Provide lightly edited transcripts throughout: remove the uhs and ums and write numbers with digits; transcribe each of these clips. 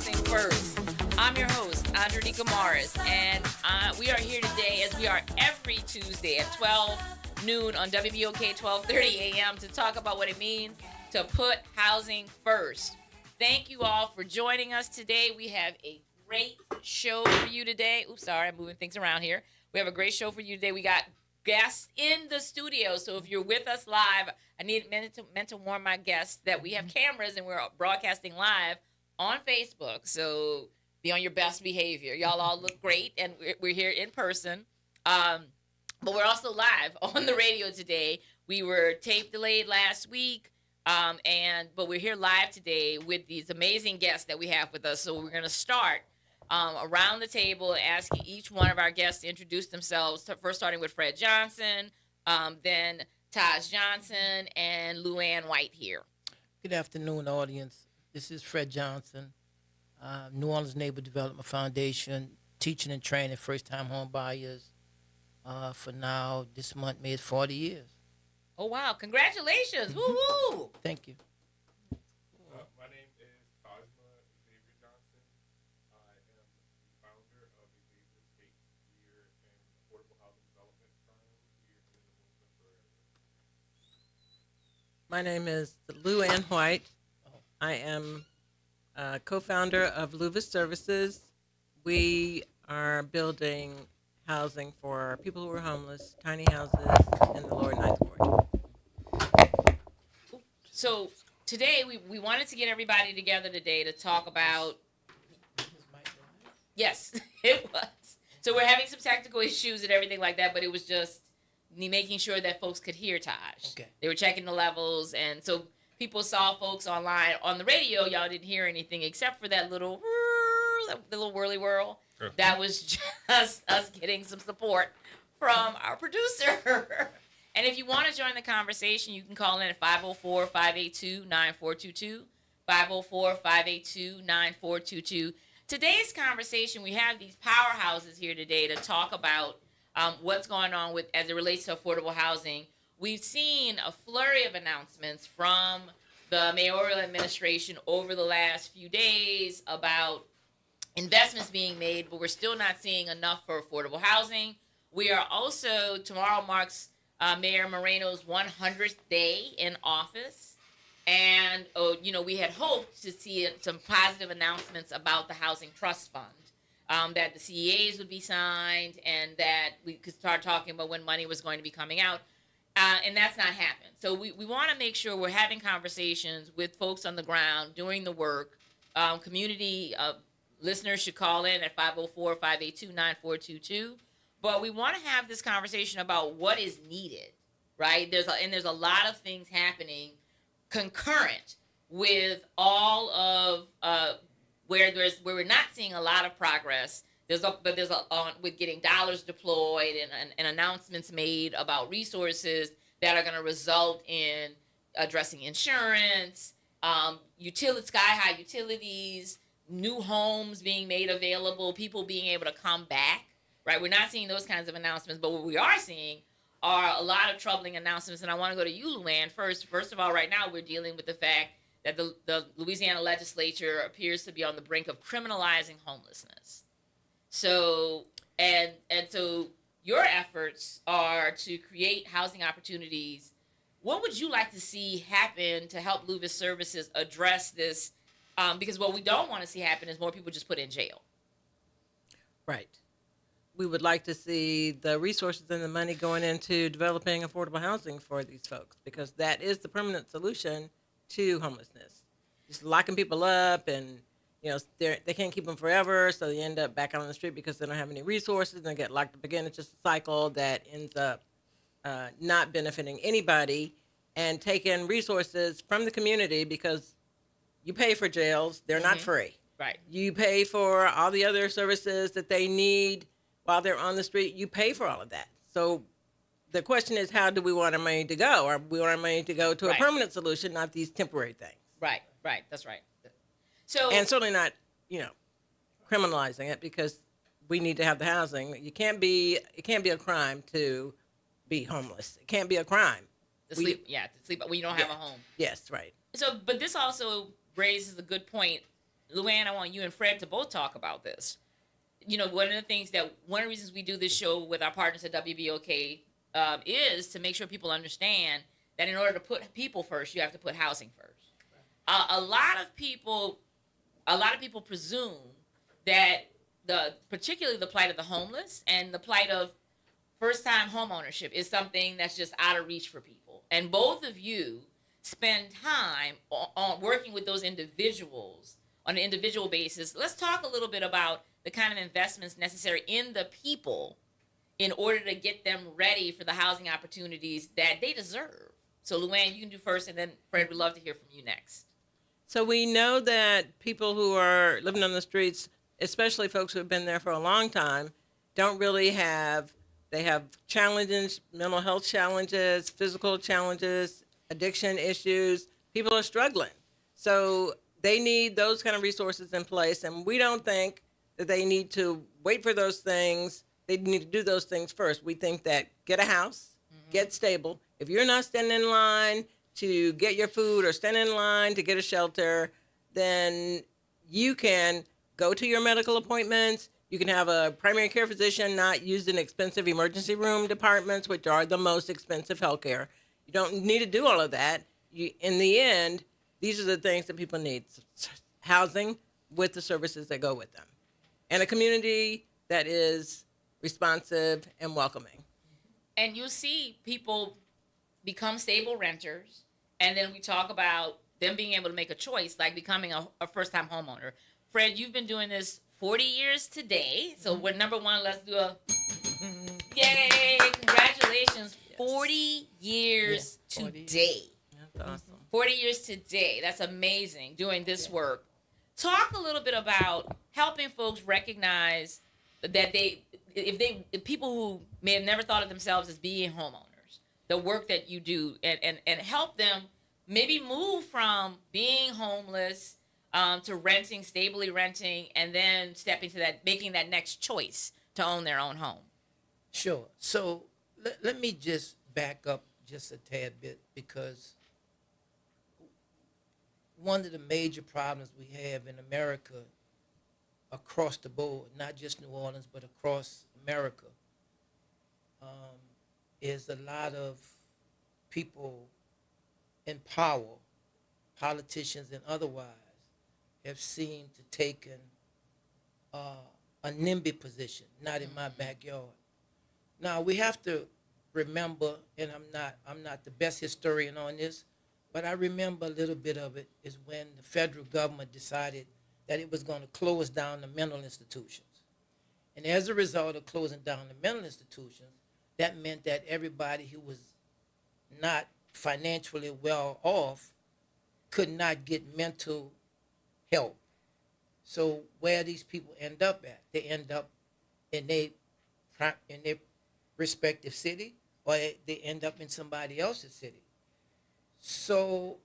Housing First. I'm your host, Andrenica Morris, and we are here today, as we are every Tuesday at 12 noon on WBOK 1230 AM, to talk about what it means to put housing first. Thank you all for joining us today. We have a great show for you today. Oops, sorry, I'm moving things around here. We have a great show for you today. We got guests in the studio, so if you're with us live, I meant to warn my guests that we have cameras and we're broadcasting live on Facebook, so be on your best behavior. Y'all all look great, and we're here in person, but we're also live on the radio today. We were tape delayed last week, but we're here live today with these amazing guests that we have with us. So we're going to start around the table, asking each one of our guests to introduce themselves, first starting with Fred Johnson, then Taj Johnson, and Luann White here. Good afternoon, audience. This is Fred Johnson, New Orleans Neighborhood Development Foundation, teaching and training first-time home buyers. For now, this month made 40 years. Oh, wow. Congratulations. Woo-hoo. Thank you. My name is Tajma Xavier Johnson. I am the founder of Xavier State here and Affordable Housing Development Firm here in the Wilmington area. My name is Lou Ann White. I am co-founder of Luvis Services. We are building housing for people who are homeless, tiny houses in the lower ninth ward. So today we wanted to get everybody together today to talk about. Yes, it was. So we're having some technical issues and everything like that, but it was just me making sure that folks could hear Taj. Okay. They were checking the levels, and so people saw folks online on the radio. Y'all didn't hear anything except for that little whirly whirl. That was just us getting some support from our producer. And if you want to join the conversation, you can call in at 504-582-9422, 504-582-9422. Today's conversation, we have these powerhouses here today to talk about what's going on with as it relates to affordable housing. We've seen a flurry of announcements from the mayoral administration over the last few days about investments being made, but we're still not seeing enough for affordable housing. We are also, tomorrow marks Mayor Moreno's 100th day in office. And, we had hoped to see some positive announcements about the Housing Trust Fund, that the CEAs would be signed and that we could start talking about when money was going to be coming out. And that's not happened. So we want to make sure we're having conversations with folks on the ground doing the work. Community listeners should call in at 504-582-9422. But we want to have this conversation about what is needed, right? There's a lot of things happening concurrent with all of where we're not seeing a lot of progress. With getting dollars deployed and announcements made about resources that are going to result in addressing insurance, sky-high utilities, new homes being made available, people being able to come back, right? We're not seeing those kinds of announcements, but what we are seeing are a lot of troubling announcements, and I want to go to you, Luann, first. First of all, right now we're dealing with the fact that the Louisiana legislature appears to be on the brink of criminalizing homelessness. So, so your efforts are to create housing opportunities. What would you like to see happen to help Luvis Services address this? Because what we don't want to see happen is more people just put in jail. Right. We would like to see the resources and the money going into developing affordable housing for these folks, because that is the permanent solution to homelessness. Just locking people up and, they can't keep them forever, so they end up back out on the street because they don't have any resources and they get locked up again. It's just a cycle that ends up not benefiting anybody and taking resources from the community, because you pay for jails. They're not free. Right. You pay for all the other services that they need while they're on the street. You pay for all of that. So the question is, how do we want our money to go? Or we want our money to go to a permanent solution, not these temporary things. Right. That's right. And certainly not, criminalizing it, because we need to have the housing. It can't be a crime to be homeless. It can't be a crime. To sleep when you don't have a home. Yes, right. So, but this also raises a good point, Luann, I want you and Fred to both talk about this. You know, one of the reasons we do this show with our partners at WBOK is to make sure people understand that in order to put people first, you have to put housing first. A lot of people presume that particularly the plight of the homeless and the plight of first-time home ownership is something that's just out of reach for people. And both of you spend time on working with those individuals on an individual basis. Let's talk a little bit about the kind of investments necessary in the people in order to get them ready for the housing opportunities that they deserve. So, Luann, you can do first, and then Fred, we'd love to hear from you next. So we know that people who are living on the streets, especially folks who have been there for a long time, don't really they have challenges, mental health challenges, physical challenges, addiction issues. People are struggling. So they need those kind of resources in place. And we don't think that they need to wait for those things. They need to do those things first. We think that get a house, get stable. If you're not standing in line to get your food or stand in line to get a shelter, then you can go to your medical appointments. You can have a primary care physician not use in expensive emergency room departments, which are the most expensive healthcare. You don't need to do all of that. In the end, these are the things that people need. Housing with the services that go with them. And a community that is responsive and welcoming. And you see people become stable renters, and then we talk about them being able to make a choice, like becoming a first-time homeowner. Fred, you've been doing this 40 years today. So we're number one. Let's do a yay! Congratulations, 40 years 40 today. That's awesome. 40 years today. That's amazing. Doing this work. Talk a little bit about helping folks recognize that if people who may have never thought of themselves as being homeowners, the work that you do, and help them maybe move from being homeless to renting, stably renting, and then stepping to that, making that next choice to own their own home. Sure. So let me just back up just a tad bit, because one of the major problems we have in America across the board, not just New Orleans, but across America, is a lot of people in power, politicians and otherwise, have seemed to taken a NIMBY position, not in my backyard. Now we have to remember, and I'm not the best historian on this, but I remember a little bit of it is when the federal government decided that it was going to close down the mental institutions. And as a result of closing down the mental institutions, that meant that everybody who was not financially well off could not get mental help. So where these people end up at? They end up in their respective city, or they end up in somebody else's city. So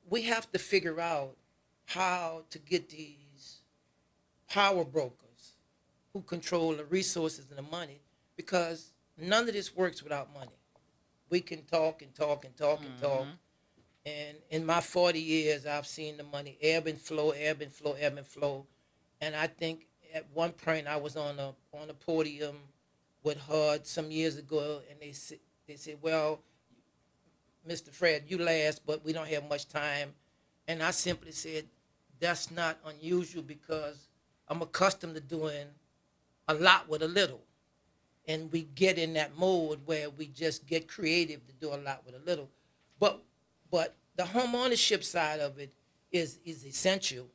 we have to figure out how to get these power brokers who control the resources and the money, because none of this works without money. We can talk and talk and talk and talk. And in my 40 years, I've seen the money ebb and flow, ebb and flow, ebb and flow. And I think at one point I was on a podium with HUD some years ago, and they said, well, Mr. Fred, you last, but we don't have much time. And I simply said, that's not unusual, because I'm accustomed to doing a lot with a little. And we get in that mode where we just get creative to do a lot with a little. But the home ownership side of it is essential.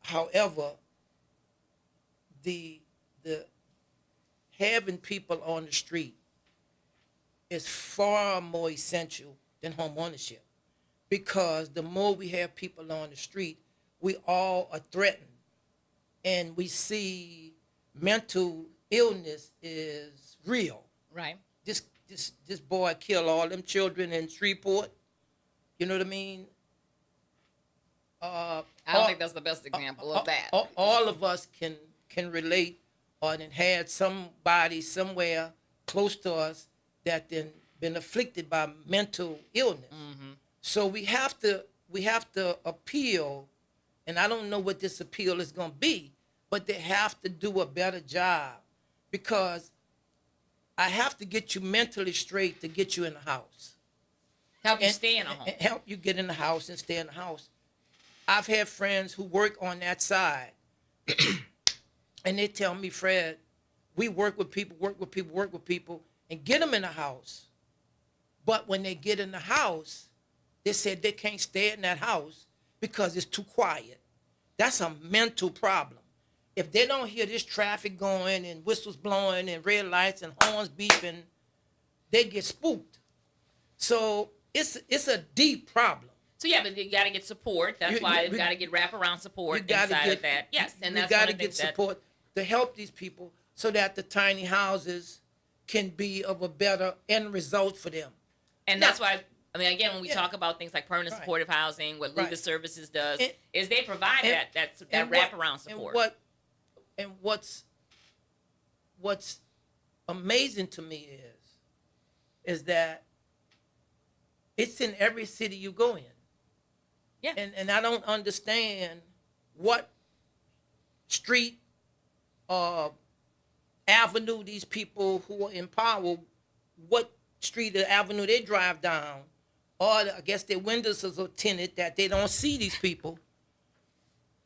However, the having people on the street is far more essential than home ownership, because the more we have people on the street, we all are threatened, and we see mental illness is real. Right. This boy killed all them children in Shreveport. You know what I mean? I don't think that's the best example of that. All of us can relate, or then had somebody somewhere close to us that then been afflicted by mental illness. So we have to appeal and I don't know what this appeal is going to be, but they have to do a better job, because I have to get you mentally straight to get you in the house. Help you And- stay in a home. and help you get in the house and stay in the house. I've had friends who work on that side, and they tell me, Fred, we work with people, and get them in the house. But when they get in the house, they said they can't stay in that house because it's too quiet. That's a mental problem. If they don't hear this traffic going and whistles blowing and red lights and horns beeping, they get spooked. So it's a deep problem. So yeah, but you got to get support. That's why you've got to get wraparound support You gotta inside get- of that. Yes, and we that's got one to of the get things that support to help these people so that the tiny houses can be of a better end result for them. And that's why, I mean, again, when we Yeah. talk about things like permanent Right. supportive housing, what Right. Lucas Services does, And- is they provide and- that And wraparound support. And what's amazing to me is that it's in every city you go in. Yeah. And I don't understand what street or avenue these people who are in power, what street or avenue they drive down, or I guess their windows are tinted that they don't see these people.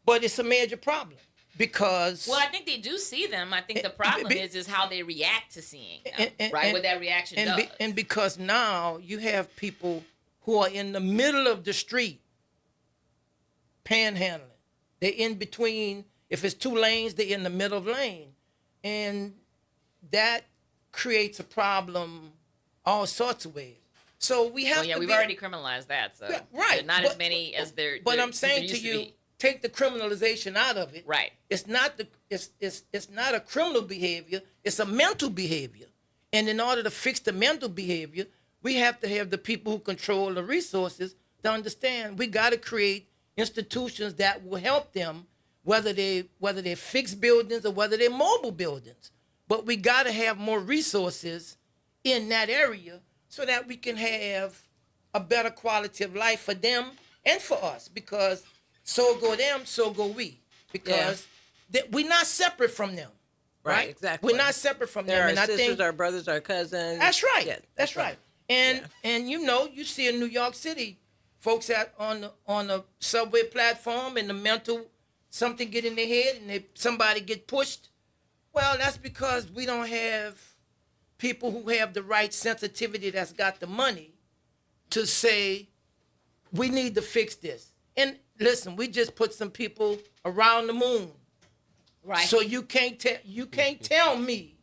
But it's a major problem because Well, I think they do see them. I think the problem is how they react to seeing them, right? What that reaction does. and because now you have people who are in the middle of the street panhandling. They're in between. If it's two lanes, they're in the middle of the lane. And that creates a problem all sorts of ways. So we have Well, yeah, to we've be, already criminalized that, so Yeah, right, not as but- many as there. But there- I'm saying there to used you, be. take the criminalization out of it. Right. It's not it's not a criminal behavior, it's a mental behavior. And in order to fix the mental behavior, we have to have the people who control the resources to understand we got to create institutions that will help them, whether they're fixed buildings or whether they're mobile buildings. But we got to have more resources in that area so that we can have a better quality of life for them and for us, because so go them, so go we. Because we're not separate from them. Right? Exactly. We're not separate from They're them. our And I sisters, think our brothers, our cousins. that's right. Yeah, that's right. And you know, you see in New York City, folks on the subway platform and the mental something get in their head and somebody get pushed. Well, that's because we don't have people who have the right sensitivity that's got the money to say we need to fix this. And listen, we just put some people around the moon. Right. So you can't tell me,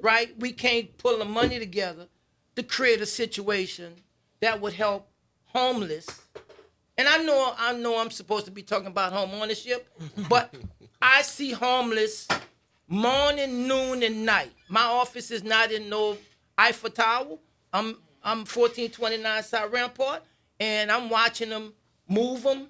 right? We can't pull the money together to create a situation that would help homeless. And I know I'm supposed to be talking about home ownership, but I see homeless morning, noon, and night. My office is not in no Eiffel Tower. I'm 1429 South Rampart, and I'm watching them move them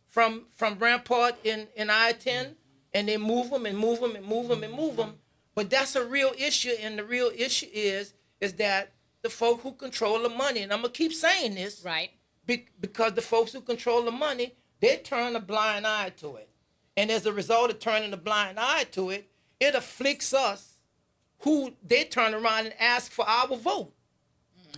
from Rampart in I-10, and they move them and move them and move them and move them. But that's a real issue, and the real issue is that the folk who control the money, and I'm gonna keep saying this, right. because the folks who control the money, they turn a blind eye to it. And as a result of turning a blind eye to it, it afflicts us who they turn around and ask for our vote.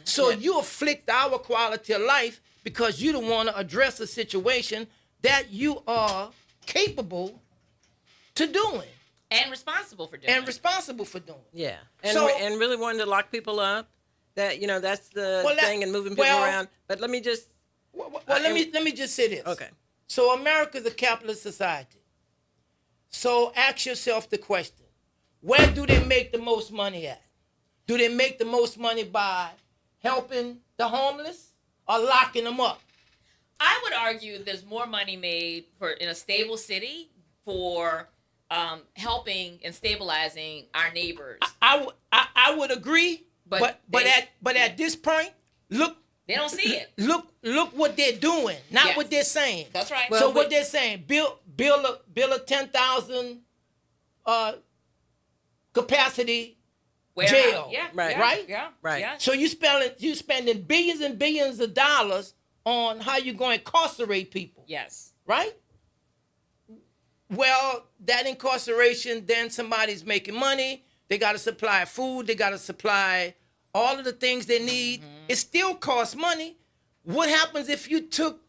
So you afflict our quality of life because you don't want to address a situation that you are capable to doing And responsible for doing and it. responsible for doing. Yeah, and So- and really wanting to lock people up. That that's the Well, thing, and moving people around. But let me just Well, let me just say this. okay. So America's a capitalist society. So ask yourself the question, where do they make the most money at? Do they make the most money by helping the homeless or locking them up? I would argue there's more money made in a stable city for helping and stabilizing our neighbors. I would agree, but at this point, look They don't see it. look what they're doing, not Yes. what they're saying. That's right. So what they're saying, build a 10,000 capacity Warehouse. jail, Yeah. Right. Yeah, Right? Yeah. Right. Yeah. So you spending billions and billions of dollars on how you're going to incarcerate people, Yes. right? Well, that incarceration, then somebody's making money. They got to supply food. They got to supply all of the things they need. It still costs money. What happens if you took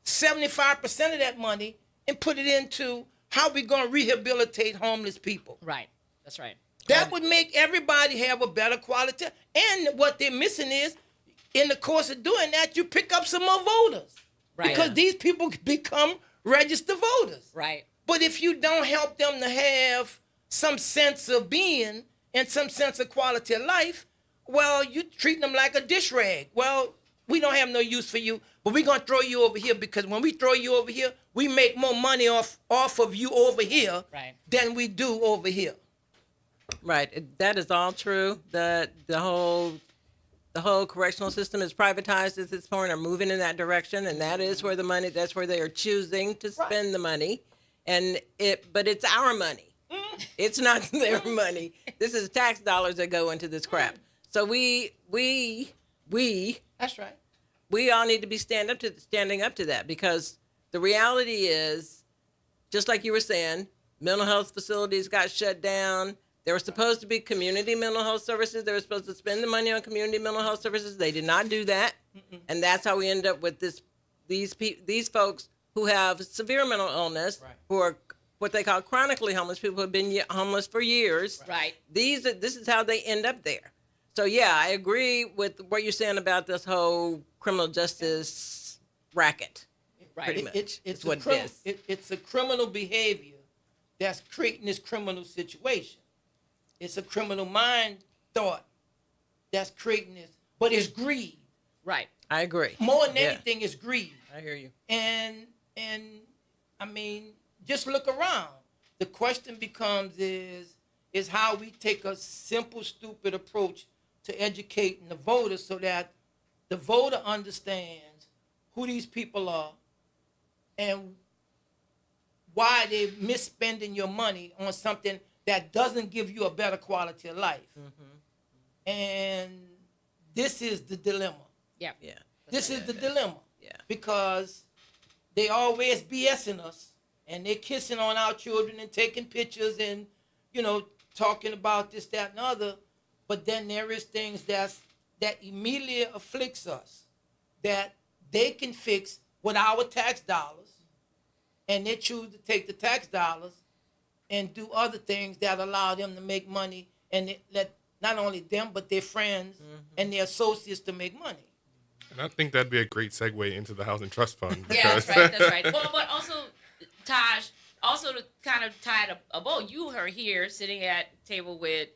75% of that money and put it into how we going to rehabilitate homeless people? Right. That's right. That would make everybody have a better quality. And what they're missing is, in the course of doing that, you pick up some more voters. Right. Because these people become registered voters. Right. But if you don't help them to have some sense of being and some sense of quality of life, well, you treat them like a dish rag. Well, we don't have no use for you, but we're going to throw you over here because when we throw you over here, we make more money off of you over here Right. than we do over here. Right. That is all true. The whole correctional system is privatized at this point, or moving in that direction, and that is where the money. That's where they are choosing to spend the money, but it's our money. It's not their money. This is tax dollars that go into this crap. So we That's right. we all need to be standing up to that, because the reality is, just like you were saying, mental health facilities got shut down. There were supposed to be community mental health services. They were supposed to spend the money on community mental health services. They did not do that, and that's how we end up with these folks who have severe mental illness, Right. who are what they call chronically homeless, people who have been homeless for years. Right. This is how they end up there. So yeah, I agree with what you're saying about this whole criminal justice racket. Right. Pretty much. It's It's a what it crim- is. it's a criminal behavior that's creating this criminal situation. It's a criminal mind thought that's creating this, but it's greed. Right. I agree. More than Yeah. anything, it's greed. I hear you. And I mean, just look around. The question becomes is how we take a simple, stupid approach to educating the voter so that the voter understands who these people are and why they're misspending your money on something that doesn't give you a better quality of life. And this is the dilemma. Yeah. Yeah. This is the dilemma. Yeah. Because they always BSing us and they're kissing on our children and taking pictures and, talking about this, that, and the other. But then there is things that immediately afflicts us that they can fix with our tax dollars, and they choose to take the tax dollars and do other things that allow them to make money, and it let not only them but their friends and their associates to make money. And I think that'd be a great segue into the housing trust fund. Yeah, Because that's right. That's right. Well, but also, Taj, also to kind of tie it a bow, you are here sitting at table with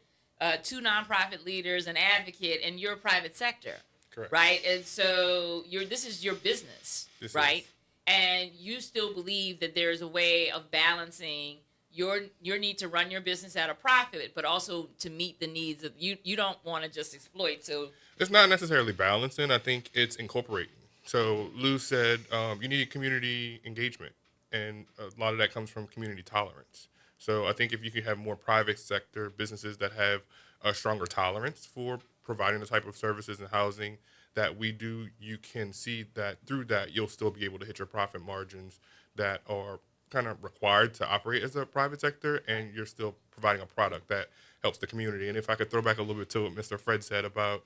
two nonprofit leaders, an advocate in your private sector, Correct. right? And so this is your business, This right? is. And you still believe that there's a way of balancing your need to run your business at a profit, but also to meet the needs of you. You don't want to just exploit. So It's not necessarily balancing. I think it's incorporating. So Lou said you need community engagement, and a lot of that comes from community tolerance. So I think if you can have more private sector businesses that have a stronger tolerance for providing the type of services and housing that we do, you can see that through that you'll still be able to hit your profit margins that are kind of required to operate as a private sector, and you're still providing a product that helps the community. And if I could throw back a little bit to what Mr. Fred said about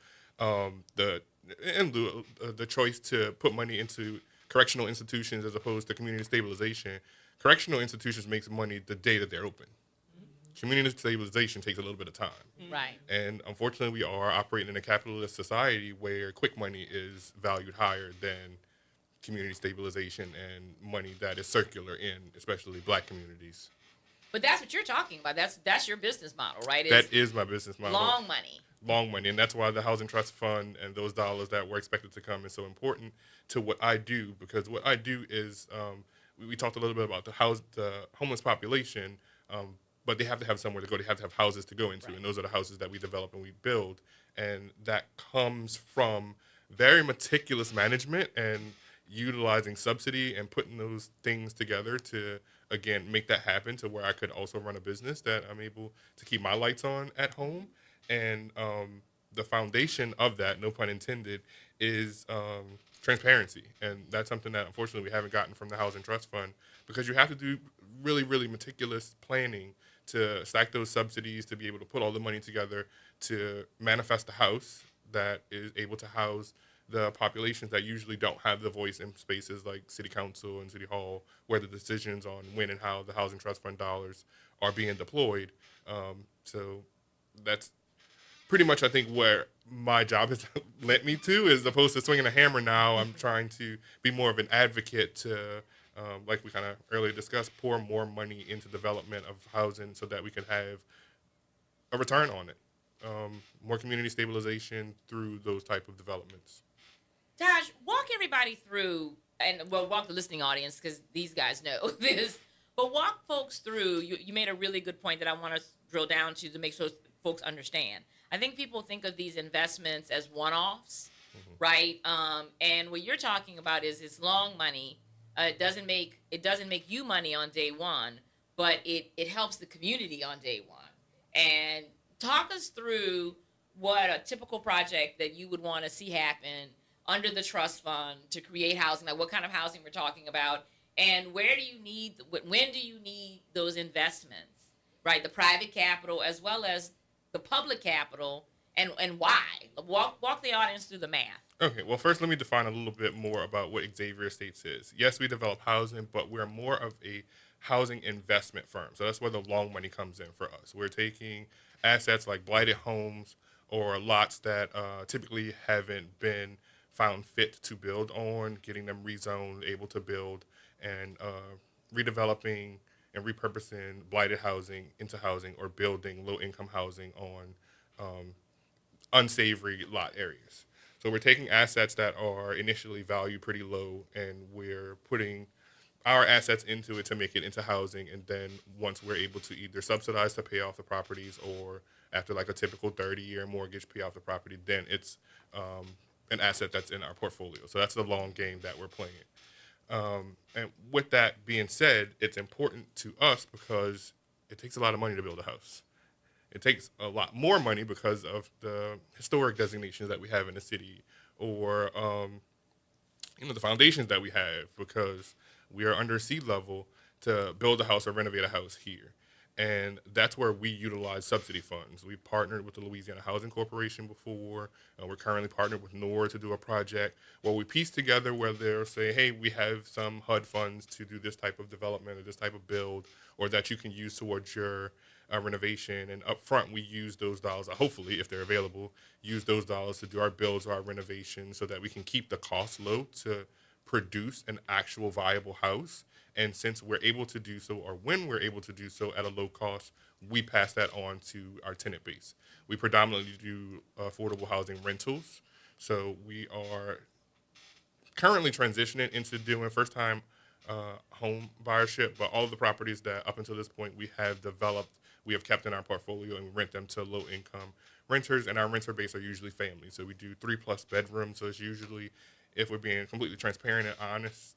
the choice to put money into correctional institutions as opposed to community stabilization. Correctional institutions makes money the day that they're open. Community stabilization takes a little bit of time. right. And unfortunately, we are operating in a capitalist society where quick money is valued higher than community stabilization and money that is circular in especially Black communities. But that's what you're talking about. That's your business model, right? That is my business model. long money. Long money, and that's why the housing trust fund and those dollars that were expected to come is so important to what I do, because what I do is we talked a little bit about the homeless population, but they have to have somewhere to go. They have to have houses to go into, Right. and those are the houses that we develop and we build, and that comes from very meticulous management and utilizing subsidy and putting those things together to again make that happen to where I could also run a business that I'm able to keep my lights on at home. And the foundation of that, no pun intended, is transparency. And that's something that unfortunately we haven't gotten from the Housing Trust Fund, because you have to do really, really meticulous planning to stack those subsidies, to be able to put all the money together to manifest a house that is able to house the populations that usually don't have the voice in spaces like city council and city hall, where the decisions on when and how the housing trust fund dollars are being deployed. So that's pretty much, I think, where my job has led me to, as opposed to swinging a hammer now. I'm trying to be more of an advocate to, like we kind of earlier discussed, pour more money into development of housing so that we can have a return on it. More community stabilization through those type of developments. Taj, walk everybody through, and well, walk the listening audience because these guys know this, but walk folks through. You made a really good point that I want to drill down to make sure folks understand. I think people think of these investments as one-offs, right? And what you're talking about is it's long money. It doesn't make you money on day one, but it helps the community on day one. And talk us through what a typical project that you would want to see happen under the trust fund to create housing, like what kind of housing we're talking about, and when do you need those investments, right? The private capital as well as the public capital, and why? Walk the audience through the math. Okay, well, first let me define a little bit more about what Xavier Estates is. Yes, we develop housing, but we're more of a housing investment firm. So that's where the long money comes in for us. We're taking assets like blighted homes or lots that typically haven't been found fit to build on, getting them rezoned, able to build, and redeveloping and repurposing blighted housing into housing, or building low-income housing on unsavory lot areas. So we're taking assets that are initially valued pretty low, and we're putting our assets into it to make it into housing. And then once we're able to either subsidize to pay off the properties, or after like a typical 30-year mortgage pay off the property, then it's an asset that's in our portfolio. So that's the long game that we're playing. And with that being said, it's important to us because it takes a lot of money to build a house. It takes a lot more money because of the historic designations that we have in the city, or the foundations that we have, because we are under sea level to build a house or renovate a house here. And that's where we utilize subsidy funds. We partnered with the Louisiana Housing Corporation before. We're currently partnered with NOR to do a project where we piece together where they'll say, hey, we have some HUD funds to do this type of development or this type of build, or that you can use towards your renovation. And up front, we use those dollars, hopefully, if they're available, use those dollars to do our builds or our renovations so that we can keep the cost low to produce an actual viable house. And since we're able to do so, or when we're able to do so at a low cost, we pass that on to our tenant base. We predominantly do affordable housing rentals. So we are currently transitioning into doing first-time home buyership, but all of the properties that up until this point we have developed, we have kept in our portfolio and rent them to low-income renters. And our renter base are usually families. So we do 3+ bedrooms. So it's usually, if we're being completely transparent and honest,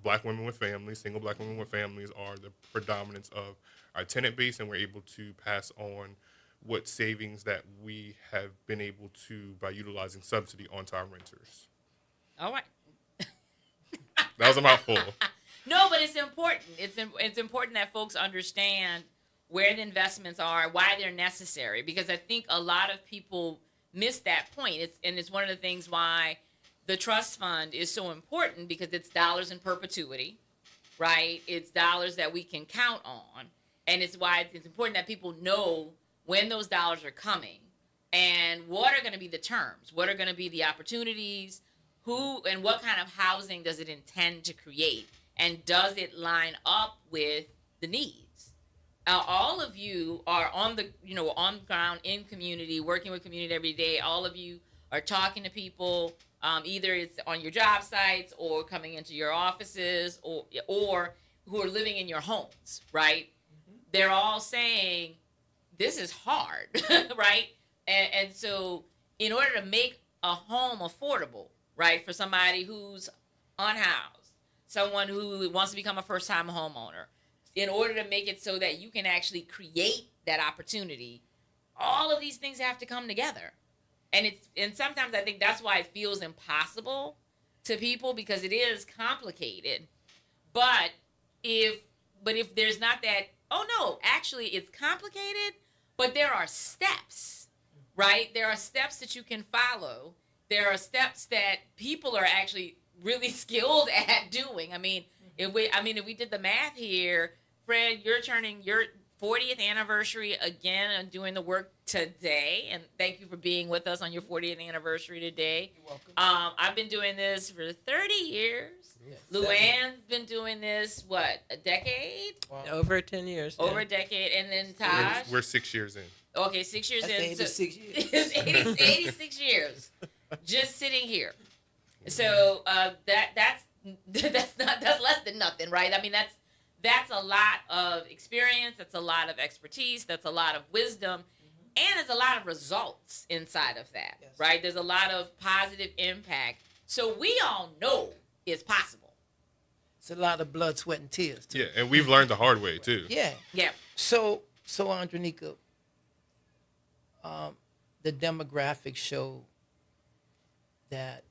black women with families, single black women with families are the predominance of our tenant base, and we're able to pass on what savings that we have been able to by utilizing subsidy onto our renters. All right. That was a mouthful. No, but it's important. It's important that folks understand where the investments are, why they're necessary, because I think a lot of people miss that point. It's one of the things why the trust fund is so important, because it's dollars in perpetuity, right? It's dollars that we can count on. And it's why it's important that people know when those dollars are coming and what are going to be the terms, what are going to be the opportunities, who and what kind of housing does it intend to create, and does it line up with the needs? All of you are on the ground in community, working with community every day. All of you are talking to people. Either it's on your job sites or coming into your offices, or who are living in your homes, right? Mm-hmm. They're all saying, this is hard, right? And so in order to make a home affordable, right, for somebody who's unhoused, someone who wants to become a first-time homeowner, in order to make it so that you can actually create that opportunity, all of these things have to come together. And sometimes I think that's why it feels impossible to people, because it is complicated. But if if there's not that, oh no, actually it's complicated, but there are steps, right? There are steps that you can follow. There are steps that people are actually really skilled at doing. I mean, if we did the math here, Fred, you're turning your 40th anniversary again and doing the work today. And thank you for being with us on your 40th anniversary today. You're welcome. I've been doing this for 30 years. Yes. Luann's been doing this, what, a decade? Wow. Over 10 years. yeah. Over a decade. And then Taj? We're 6 years in. Okay, 6 years That's in. 86 years. It's 86 years just sitting here. So that's less than nothing, right? I mean, that's a lot of experience. That's a lot of expertise. That's a lot of wisdom. And there's a lot of results inside of that, Yes. right? There's a lot of positive impact. So we all know it's possible. It's a lot of blood, sweat, and tears. Too. Yeah, and we've learned the hard way too. Yeah. Yeah. So Andronika, the demographics show that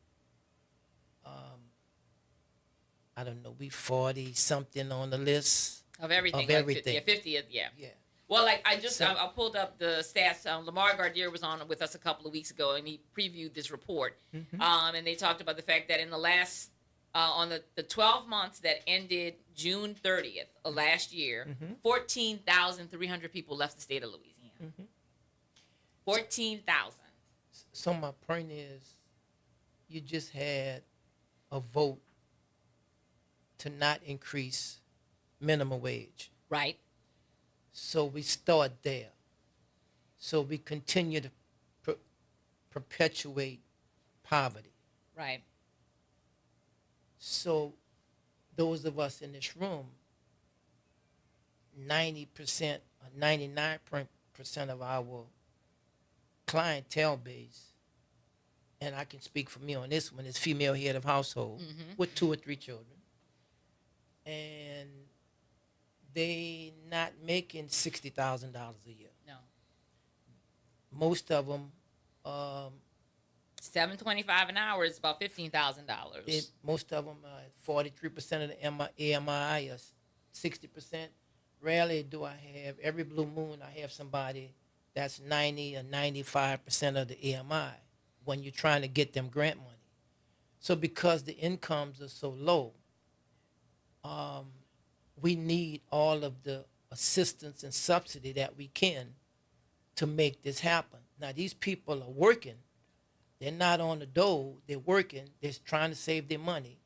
I don't know, we 40 something on the list. Of everything. Of everything. Like 50th, yeah. Yeah. Well, like I pulled up the stats. Lamar Gardier was on with us a couple of weeks ago, and he previewed this report. And they talked about the fact that in the last, on the 12 months that ended June 30th of last year, 14,300 people left the state of Louisiana. 14,000. So my point is, you just had a vote to not increase minimum wage. Right. So we start there. So we continue to perpetuate poverty. Right. So those of us in this room, 90% or 99% of our clientele base, and I can speak for me on this one, is female head of household with 2 or 3 children. And they not making $60,000 a year. No. Most of them, $7.25 an hour is about $15,000. most of them, 43% of the AMI or 60%. Rarely do I have, every blue moon, I have somebody that's 90 or 95% of the AMI when you're trying to get them grant money. So because the incomes are so low, we need all of the assistance and subsidy that we can to make this happen. Now, these people are working. They're not on the dole. They're working. They're trying to save their money.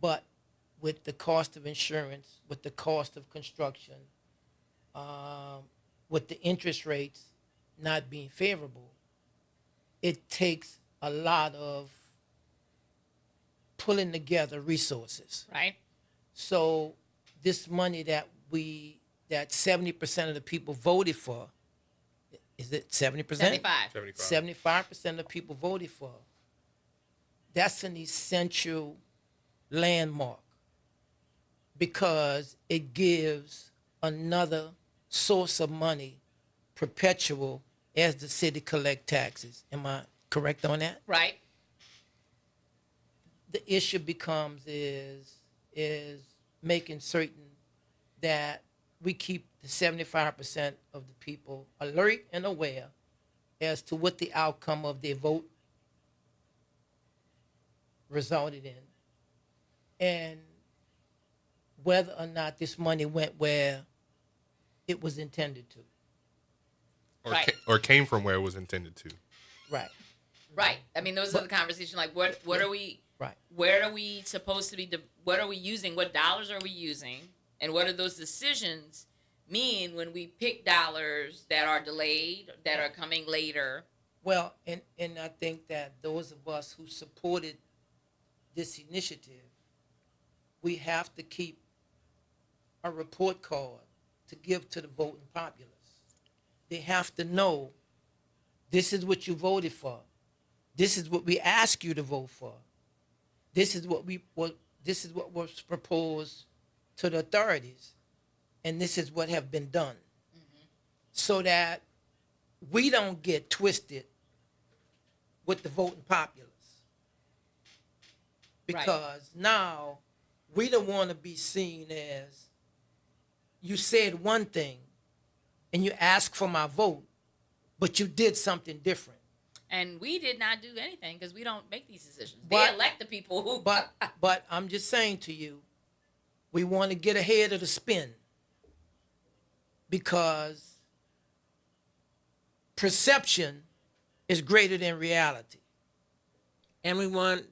But with the cost of insurance, with the cost of construction, with the interest rates not being favorable, it takes a lot of pulling together resources. Right. So this money that 70% of the people voted for, is it 70%? 75. 75% of people voted for. That's an essential landmark because it gives another source of money perpetual as the city collect taxes. Am I correct on that? Right. The issue becomes is making certain that we keep the 75% of the people alert and aware as to what the outcome of their vote resulted in and whether or not this money went where it was intended to. Right. Or came from where it was intended to. Right. Right. I mean, those are the conversations. Like, what are we? Right. Where are we supposed to be? What are we using? What dollars are we using? And what do those decisions mean when we pick dollars that are delayed, that are coming later? Well, and I think that those of us who supported this initiative, we have to keep a report card to give to the voting populace. They have to know this is what you voted for. This is what we ask you to vote for. This is what was proposed to the authorities, and this is what have been done, so that we don't get twisted with the voting populace. Because now we don't want to be seen as you said one thing and you asked for my vote, but you did something different. And we did not do anything because we don't make these decisions. But- they elect the people who. But I'm just saying to you, we want to get ahead of the spin because perception is greater than reality. And we want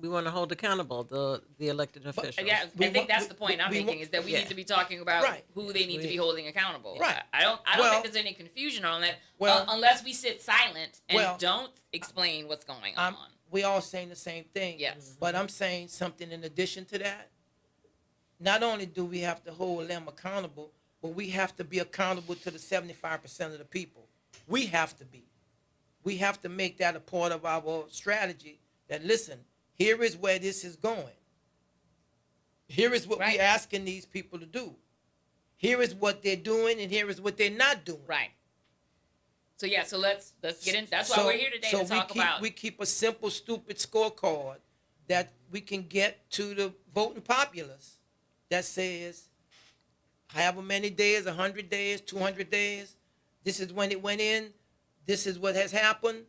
to hold accountable the elected officials. Yeah, We I think want- that's the point I'm we making want- is that we yeah. need to be talking about Right. who they need to be holding accountable. Right. I don't Well- think there's any confusion on that Well- unless we sit silent and Well- don't explain what's going on. We all saying the same thing. Yes. But I'm saying something in addition to that. Not only do we have to hold them accountable, but we have to be accountable to the 75% of the people. We have to be. We have to make that a part of our strategy that, listen, here is where this is going. Here is what Right. we're asking these people to do. Here is what they're doing, and here is what they're not doing. Right. So yeah, so let's get in. That's why we're here today to talk about. We keep a simple, stupid scorecard that we can get to the voting populace that says, however many days, 100 days, 200 days, this is when it went in, this is what has happened,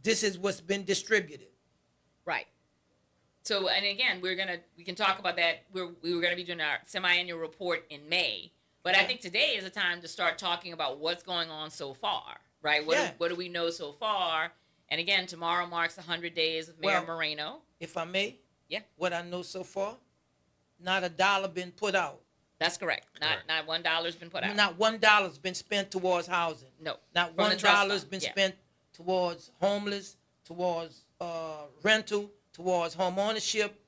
this is what's been distributed. Right. So, and again, we can talk about that. We were gonna be doing our semi-annual report in May, but I think today is a time to start talking about what's going on so far, right? What do we know so far? And again, tomorrow marks 100 days of Mayor Well- Moreno. If I may, Yeah. what I know so far, not a dollar been put out. That's correct. Not $1 been put out. Not $1 been spent towards housing. No. Not From the $1 trust fund. been Yeah. spent towards homeless, towards rental, towards home ownership,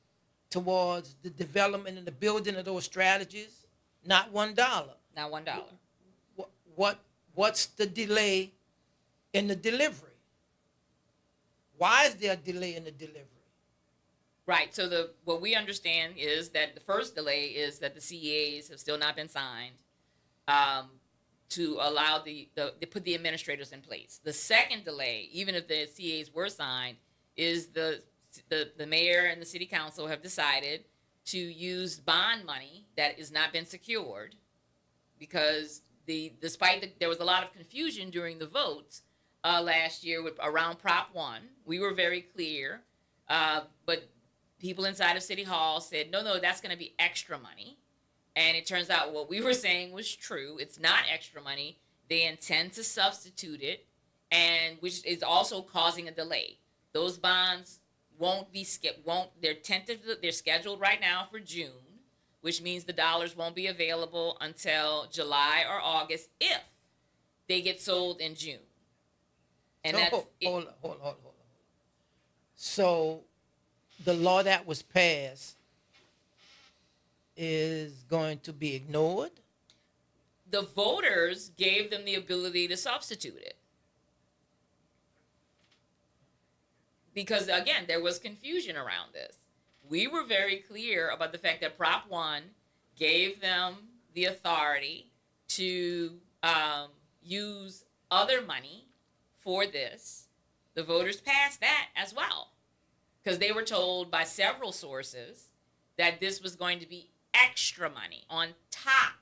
towards the development and the building of those strategies. Not $1. Not $1. What's the delay in the delivery? Why is there a delay in the delivery? Right. So what we understand is that the first delay is that the CEAs have still not been signed to allow they put the administrators in place. The second delay, even if the CEAs were signed, is the mayor and the city council have decided to use bond money that has not been secured because there was a lot of confusion during the votes last year around Prop 1. We were very clear, but people inside of City Hall said, no, that's going to be extra money. And it turns out what we were saying was true. It's not extra money. They intend to substitute it, and which is also causing a delay. Those bonds they're scheduled right now for June, which means the dollars won't be available until July or August if they get sold in June. And So, hold on. So the law that was passed is going to be ignored? the voters gave them the ability to substitute it. Because again, there was confusion around this. We were very clear about the fact that Prop 1 gave them the authority to use other money for this. The voters passed that as well, because they were told by several sources that this was going to be extra money on top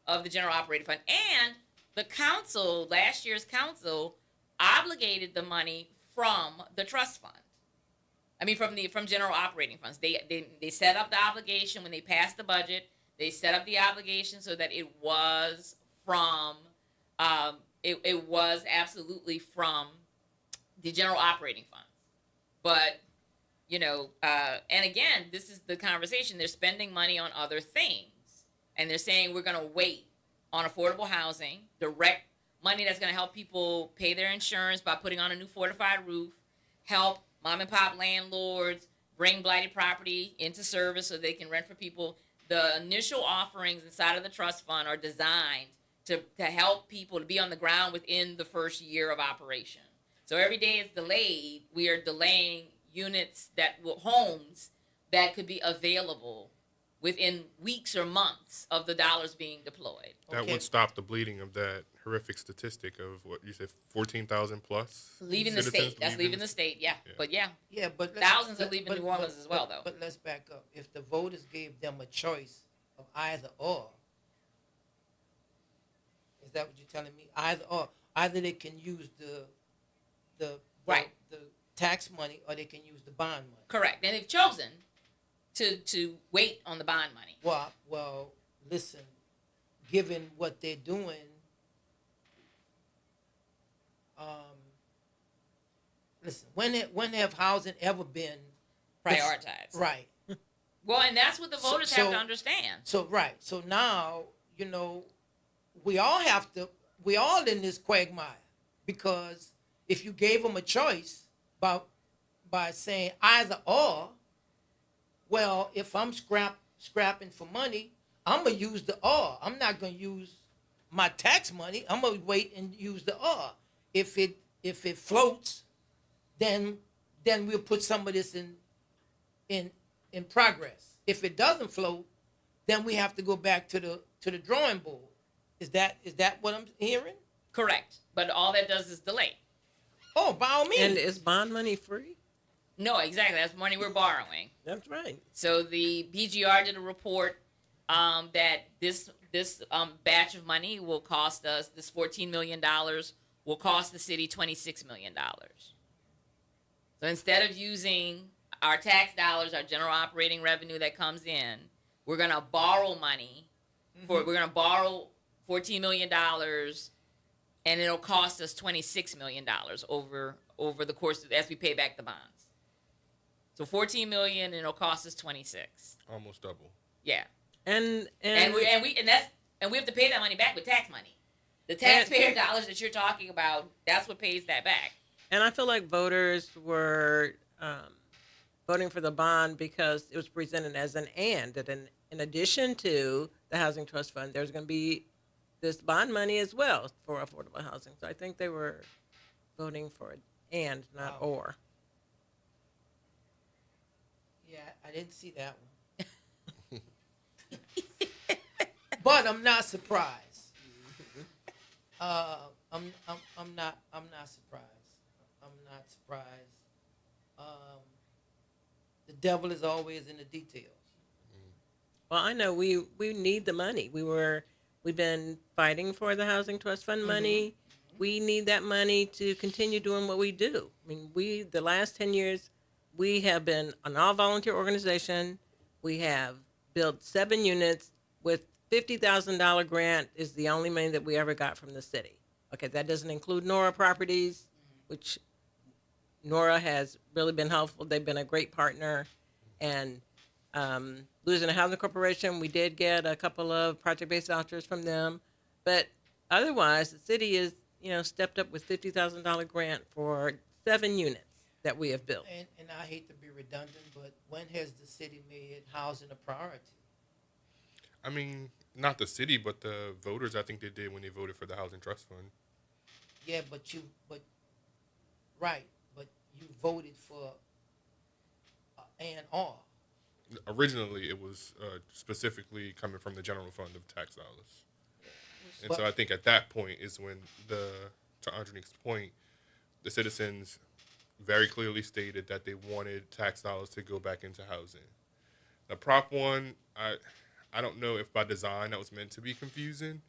of the general operating fund. And the council, last year's council, obligated the money from the trust fund. I mean, from general operating funds. They set up the obligation when they passed the budget. They set up the obligation so that it was from, it was absolutely from the general operating funds. But, you know, and again, this is the conversation. They're spending money on other things. And they're saying we're going to wait on affordable housing, direct money that's going to help people pay their insurance by putting on a new fortified roof, help mom and pop landlords bring blighted property into service so they can rent for people. The initial offerings inside of the trust fund are designed to help people to be on the ground within the first year of operation. So every day it's delayed, we are delaying units homes that could be available within weeks or months of the dollars being deployed. That would stop the bleeding of that horrific statistic of what you said, 14,000 plus Leaving the citizens state. That's leaving the state, yeah. But yeah, Yeah, but thousands are leaving New Orleans as well, though. But let's back up. If the voters gave them a choice of either or, that what you're telling me? Either they can use the Right. the tax money, or they can use the bond money. Correct. And they've chosen to wait on the bond money. Well, listen. Given what they're doing, listen. When have housing ever been Prioritized. right? Well, and that's what the voters have to So- understand. So right. So now, we all in this quagmire, because if you gave them a choice by saying either or, well, if I'm scrapping for money, I'm gonna use the or. I'm not gonna use my tax money. I'm gonna wait and use the or. If it floats, then we'll put some of this in progress. If it doesn't float, then we have to go back to the drawing board. Is that what I'm hearing? Correct. But all that does is delay. Oh, by all means. And is bond money free? No, exactly. That's money we're borrowing. That's right. So the BGR did a report that this batch of money will cost us, this $14 million will cost the city $26 million. So instead of using our tax dollars, our general operating revenue that comes in, we're going to borrow money. We're going to borrow $14 million, and it'll cost us $26 million over the course as we pay back the bonds. So $14 million, and it'll cost us 26. Almost double. Yeah. And We have to pay that money back with tax money. The taxpayer dollars that you're talking about, that's what pays that back. And I feel like voters were voting for the bond because it was presented as an and. That in addition to the Housing Trust Fund, there's going to be this bond money as well for affordable housing. So I think they were voting for an and, not Wow. or. Yeah, I didn't see that one. But I'm not surprised. I'm not surprised. I'm not surprised. The devil is always in the details. Well, I know we need the money. We've been fighting for the Housing Trust Fund money. We need that money to continue doing what we do. I mean, the last 10 years, we have been an all-volunteer organization. We have built 7 units with $50,000 grant is the only money that we ever got from the city. Okay, that doesn't include Nora Properties, which Nora has really been helpful. They've been a great partner. And Louisiana Housing Corporation, we did get a couple of project-based vouchers from them. But otherwise, the city is, stepped up with $50,000 grant for 7 units that we have built. And I hate to be redundant, but when has the city made housing a priority? I mean, not the city, but the voters. I think they did when they voted for the Housing Trust Fund. Yeah, but you voted for and or. Originally, it was specifically coming from the general fund of tax dollars. And But- so I think at that point is when to Andronique's point, the citizens very clearly stated that they wanted tax dollars to go back into housing. The Prop 1, I don't know if by design that was meant to be confusing,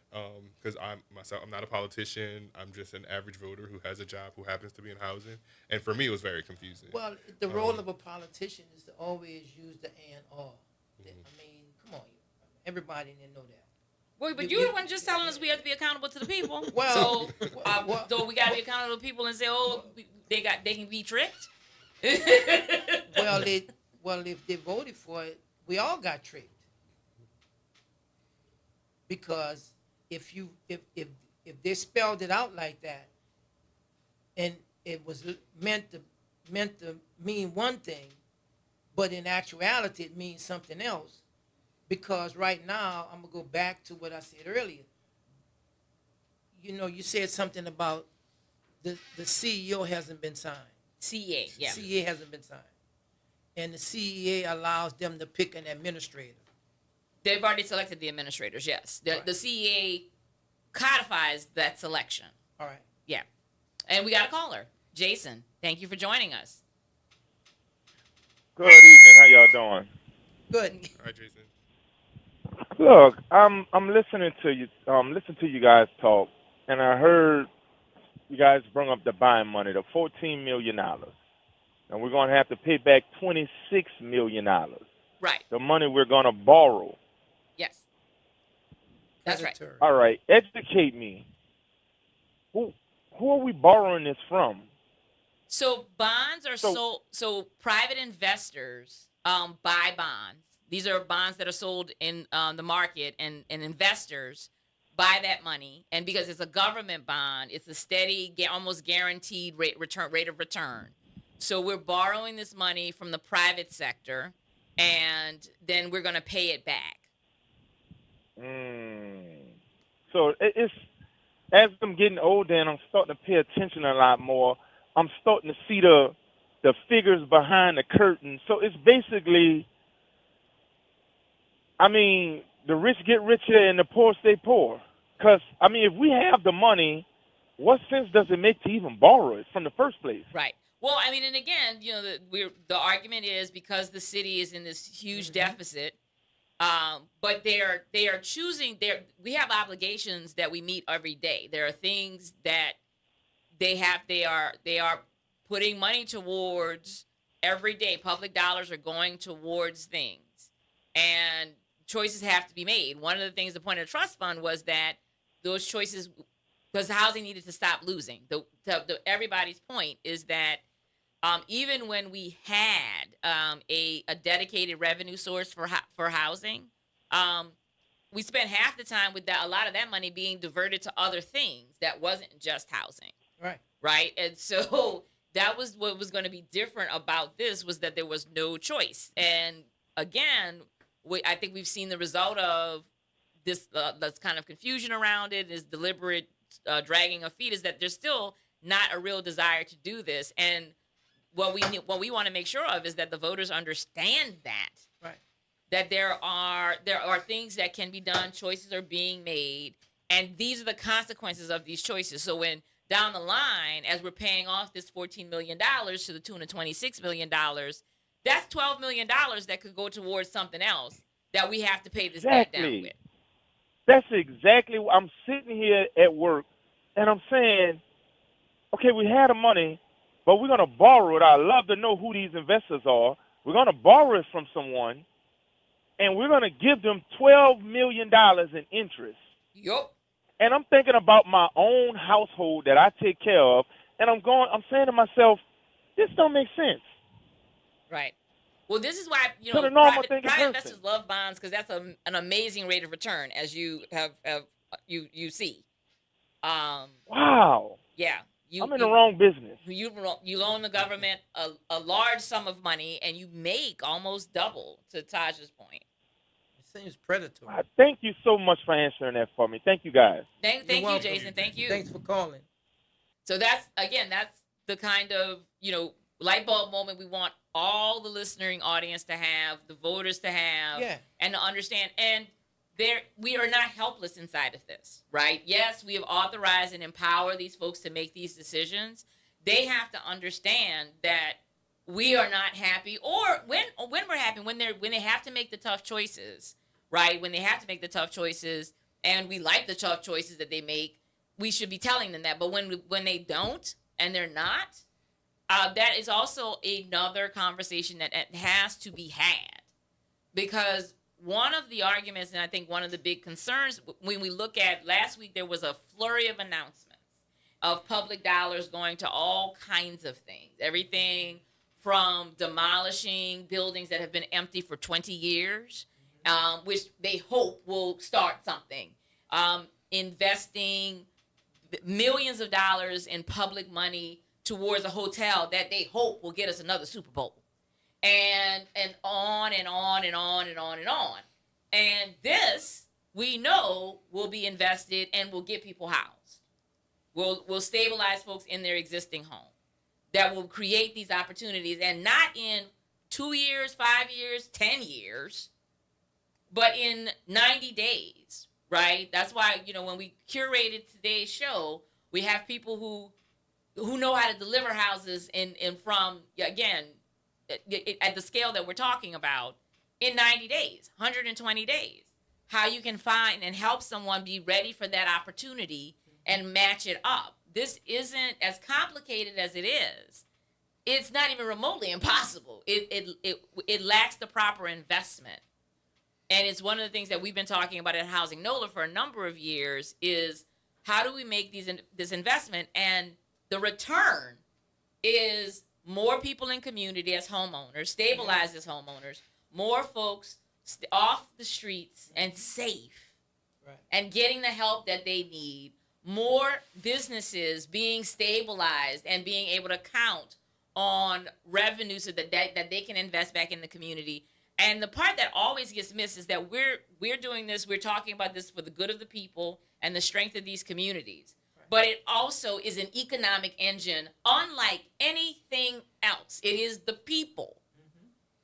because I'm not a politician. I'm just an average voter who has a job who happens to be in housing, and for me it was very confusing. Well, the role of a politician is to always use the and or. I mean, come on, everybody didn't know that. Well, but You- you're the one just telling us we have to be accountable to the people. Well, So we got to be accountable to people and say, oh, they can be tricked. well, if they voted for it, we all got tricked. Because if they spelled it out like that, and it was meant to mean one thing, but in actuality it means something else. Because right now, I'm gonna go back to what I said earlier. You said something about the CEO hasn't been signed. CA, yeah. CEA hasn't been signed. And the CEA allows them to pick an administrator. They've already selected the administrators, yes. Right. The CEA codifies that selection. All right. Yeah. And we got a caller. Jason, thank you for joining us. Good evening. How y'all doing? Good. All right, Jason. Look, I'm listening to you. Listen to you guys talk, and I heard you guys bring up the buying money, the $14 million, and we're gonna have to pay back $26 million. Right. The money we're gonna borrow. Yes. That's right. Predatory. All right, educate me. Who are we borrowing this from? So bonds are So sold. So private investors buy bonds. These are bonds that are sold in the market, and investors buy that money. And because it's a government bond, it's a steady, almost guaranteed rate of return. So we're borrowing this money from the private sector, and then we're going to pay it back. So it's as I'm getting older and I'm starting to pay attention a lot more. I'm starting to see the figures behind the curtain. So it's basically, I mean, the rich get richer and the poor stay poor. Because, I mean, if we have the money, what sense does it make to even borrow it from the first place? Right. Well, I mean, and again, the argument is because the city is in this huge deficit, but they are choosing. We have obligations that we meet every day. There are things that they are putting money towards every day. Public dollars are going towards things, and choices have to be made. One of the things, the point of the trust fund was that those choices, because housing needed to stop losing. Everybody's point is that even when we had a dedicated revenue source for housing, we spent half the time with a lot of that money being diverted to other things that wasn't just housing. Right. Right. And so that was what was going to be different about this, was that there was no choice. And again, I think we've seen the result of this kind of confusion around it, is deliberate dragging of feet, is that there's still not a real desire to do this. And what we want to make sure of is that the voters understand that. Right. That there are things that can be done, choices are being made, and these are the consequences of these choices. So when down the line, as we're paying off this $14 million to the tune of $26 million, that's $12 million that could go towards something else that we have to pay this debt down with. That's exactly what I'm sitting here at work, and I'm saying, okay, we had the money, but we're going to borrow it. I'd love to know who these investors are. We're going to borrow it from someone, and we're going to give them $12 million in interest. Yup. And I'm thinking about my own household that I take care of, and I'm saying to myself, this don't make sense. Right. Well, this is why To the normal thinking private person. investors love bonds, because that's an amazing rate of return, as you have you see. Wow. Yeah. I'm in the wrong business. You loan the government a large sum of money, and you make almost double. To Taj's point. It seems predatory. Thank you so much for answering that for me. Thank you, guys. Thank You're you, welcome. Jason. Thank you. Thanks for calling. So that's the kind of light bulb moment we want all the listening audience to have, the voters to have, Yeah. and to understand. And we are not helpless inside of this, right? Yes, we have authorized and empowered these folks to make these decisions. They have to understand that we are not happy, or when we're happy, when they have to make the tough choices, right? When they have to make the tough choices, and we like the tough choices that they make, we should be telling them that. But when they don't, and they're not, that is also another conversation that has to be had. Because one of the arguments, and I think one of the big concerns, when we look at last week, there was a flurry of announcements of public dollars going to all kinds of things. Everything from demolishing buildings that have been empty for 20 years, which they hope will start something, investing millions of dollars in public money towards a hotel that they hope will get us another Super Bowl, and on and on and on and on and on. And this, we know, will be invested and will get people housed. Will stabilize folks in their existing home. That will create these opportunities, and not in 2 years, 5 years, 10 years, but in 90 days, right? That's why, when we curated today's show, we have people who know how to deliver houses and from, again, at the scale that we're talking about, in 90 days, 120 days. how you can find and help someone be ready for that opportunity and match it up. This isn't as complicated as it is. It's not even remotely impossible. It lacks the proper investment. And it's one of the things that we've been talking about at Housing NOLA for a number of years is how do we make this investment? And the return is more people in community as homeowners, stabilized as homeowners, more folks off the streets and safe, Right. and getting the help that they need, more businesses being stabilized and being able to count on revenue so that they can invest back in the community. And the part that always gets missed is that we're doing this, we're talking about this for the good of the people and the strength of these communities. But it also is an economic engine unlike anything else. It is the people.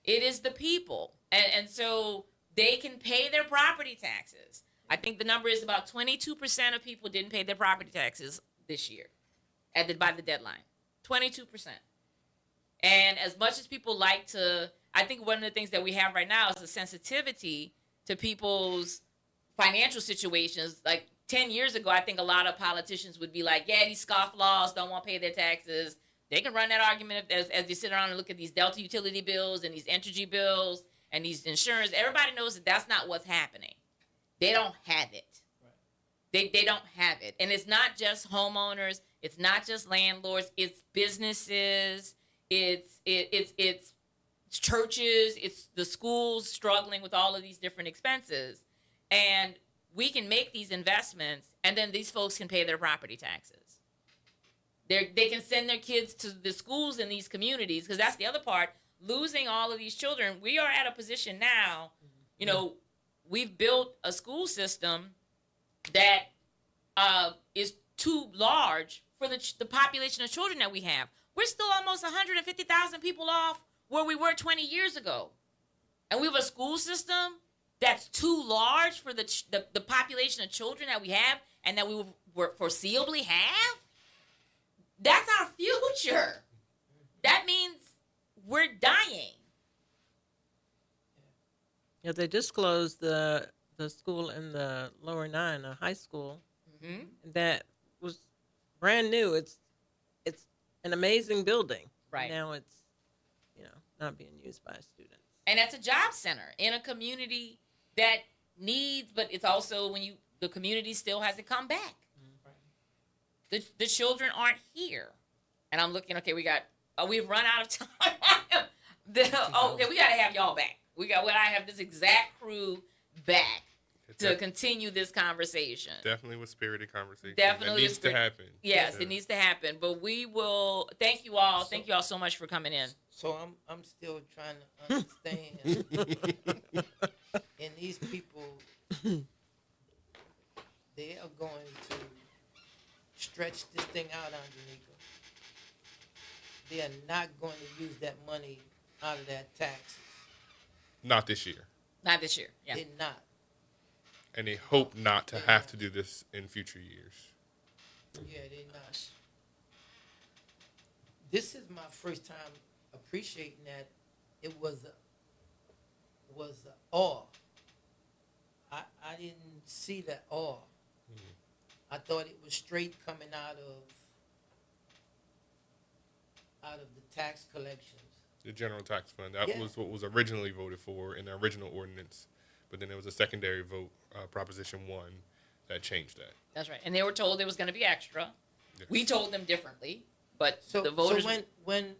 It is the people. And so they can pay their property taxes. I think the number is about 22% of people didn't pay their property taxes this year by the deadline. 22%. And as much as people like to, I think one of the things that we have right now is a sensitivity to people's financial situations. Like 10 years ago, I think a lot of politicians would be like, yeah, these scofflaws don't want to pay their taxes. They can run that argument as they sit around and look at these Delta utility bills and these energy bills and these insurance. Everybody knows that that's not what's happening. They don't have it. They don't have it. And it's not just homeowners. It's not just landlords. It's businesses. It's churches. It's the schools struggling with all of these different expenses. And we can make these investments, and then these folks can pay their property taxes. They can send their kids to the schools in these communities, because that's the other part. Losing all of these children, we are at a position now, we've built a school system that is too large for the population of children that we have. We're still almost 150,000 people off where we were 20 years ago. And we have a school system that's too large for the population of children that we have and that we will foreseeably have. That's our future. That means we're dying. Yeah, they just closed the school in the lower 9, a high school that was brand new. It's an amazing building. Right. Now it's not being used by students. And that's a job center in a community that needs, but it's also the community still hasn't come back. The children aren't here. And I'm looking, okay, we've run out of time. Okay, we got to have y'all back. We got to have this exact crew back to continue this conversation. Definitely with spirited conversation. Definitely It needs to happen. Yes, Yeah. it needs to happen. But we will, thank you all. Thank you all so much for coming in. So I'm still trying to understand. And these people, they are going to stretch this thing out, Andrenica. They are not going to use that money out of that taxes. Not this year. Not this year. Yeah. They're not. And they hope not to have to do this in future years. Yeah, they're not. This is my first time appreciating that it was awe. I didn't see that awe. I thought it was straight coming out of the tax collections. The general tax fund. That Yeah. was what was originally voted for in the original ordinance. But then there was a secondary vote, Proposition 1, that changed that. That's right. And they were told there was going to be extra. Yes. We told them differently, but So the voters. So when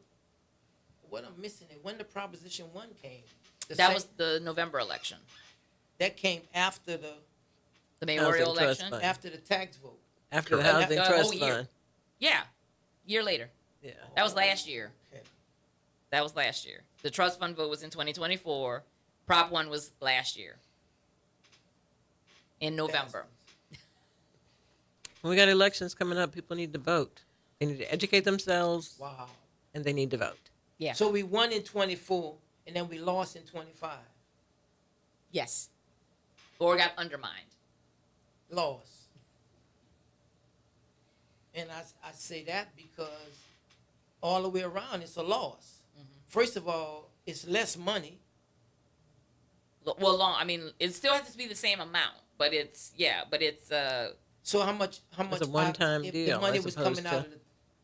what I'm missing is when the Proposition 1 came. That was the November election, that came after the the mayoral Housing Trust election. Fund. after the tax vote. After the Correct. Housing The Trust whole year. Fund. Yeah, year later. Yeah. That was last year. Okay. That was last year. The trust fund vote was in 2024. Prop 1 was last year in November. When we got elections coming up, people need to vote. They need to educate themselves, Wow. and they need to vote. Yeah. So we won in 24, and then we lost in 25. Yes. Or got undermined. Lost. And I say that because all the way around it's a loss. First of all, it's less money. long. I mean, it still has to be the same amount, but it's So how much? It's a one-time if deal the money as was opposed coming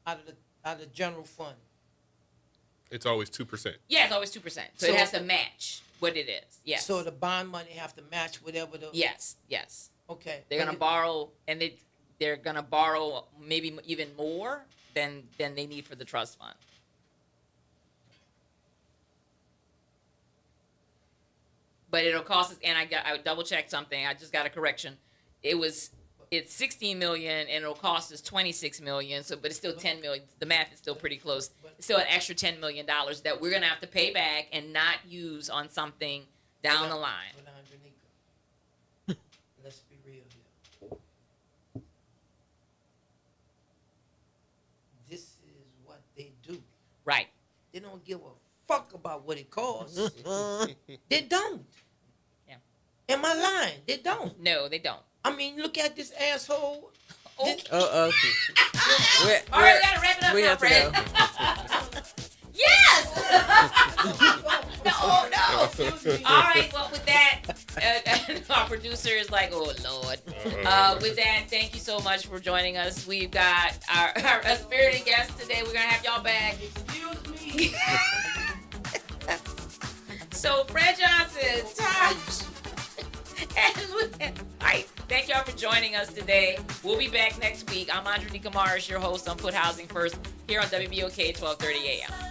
out of the general fund? It's always 2%. yeah, it's always 2%. So So- it has to match what it is. Yes. So the bond money have to match whatever the. yes. Okay. They're gonna borrow, and they're gonna borrow maybe even more than they need for the trust fund. But it'll cost us, and I double checked something. I just got a correction. It's 16 million, and it'll cost us 26 million. So, but it's still 10 million. The math is still pretty close. It's still an extra $10 million that we're gonna have to pay back and not use on something down the line. Hold on, Janika. Let's be real here. This is what they do. Right. They don't give a fuck about what it costs. They don't. Yeah. Am I lying? They don't. No, they don't. I mean, look at this asshole. Oh. This- Oh, okay. All right, we gotta wrap it up we now, have to Fred. Yes. No, oh no. All right. Well, with that, our producer is like, "Oh Lord." With that, thank you so much for joining us. We've got our spirited guest today. We're gonna have y'all back. Excuse me. So, Fred Johnson, Taj, and right. Thank y'all for joining us today. We'll be back next week. I'm Andrew Nikamaris, your host on Put Housing First here on WBOK 1230 AM.